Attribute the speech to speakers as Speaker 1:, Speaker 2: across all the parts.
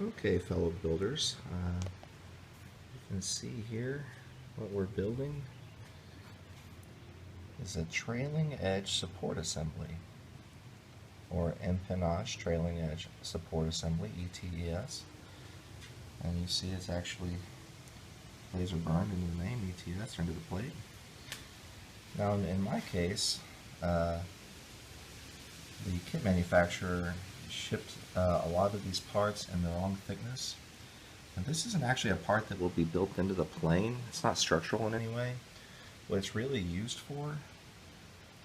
Speaker 1: Okay, fellow builders, you can see here what we're building is a trailing edge support assembly, or Empennage trailing edge support assembly, ETES. And you see it's actually laser burned into the name ETS, or into the plate. Now in my case, the kit manufacturer shipped a lot of these parts in the wrong thickness. And this isn't actually a part that will be built into the plane. It's not structural in any way. What it's really used for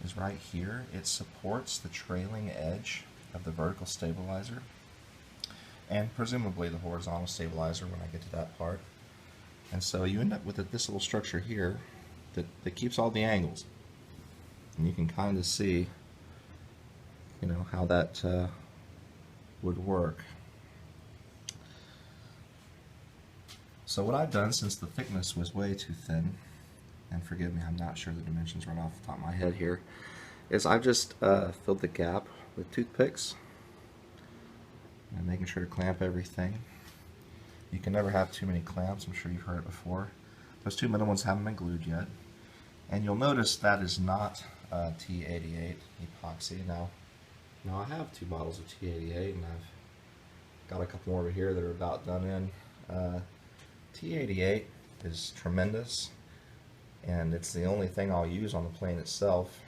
Speaker 1: is right here. It supports the trailing edge of the vertical stabilizer and presumably the horizontal stabilizer when I get to that part. And so you end up with this little structure here that keeps all the angles. And you can kind of see, you know, how that would work. So what I've done, since the thickness was way too thin, and forgive me, I'm not sure the dimensions right off the top of my head here, is I've just filled the gap with toothpicks and making sure to clamp everything. You can never have too many clamps, I'm sure you've heard it before. Those two middle ones haven't been glued yet. And you'll notice that is not T88 epoxy. Now I have two bottles of T88, and I've got a couple more over here that are about done in. T88 is tremendous, and it's the only thing I'll use on the plane itself.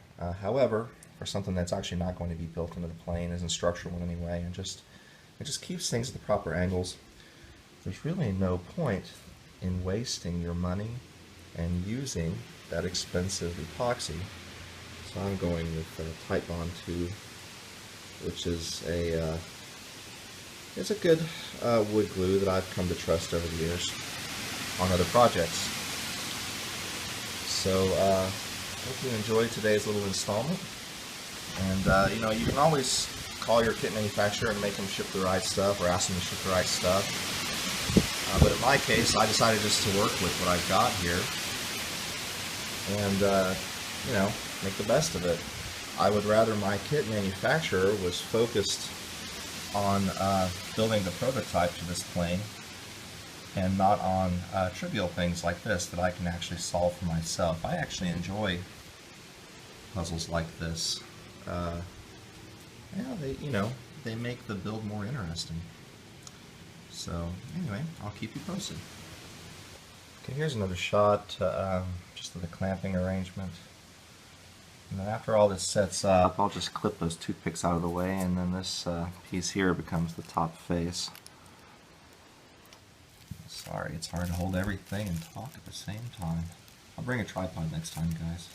Speaker 1: However, for something that's actually not going to be built into the plane, isn't structural in any way, and it just keeps things at the proper angles, there's really no point in wasting your money and using that expensive epoxy. So I'm going with Tight Bond 2, which is it's a good wood glue that I've come to trust over the years on other projects. So hope you enjoyed today's little installment. And you know, you can always call your kit manufacturer and make them ship the right stuff, or ask them to ship the right stuff. But in my case, I decided just to work with what I've got here and you know, make the best of it. I would rather my kit manufacturer was focused on building the prototype to this plane and not on trivial things like this that I can actually solve for myself. I actually enjoy puzzles like this. Yeah, they make the build more interesting. So anyway, I'll keep you posted. Okay, here's another shot just of the clamping arrangement. And then after all this sets up, I'll just clip those toothpicks out of the way, and then this piece here becomes the top face. Sorry, it's hard to hold everything and talk at the same time. I'll bring a tripod next time, guys.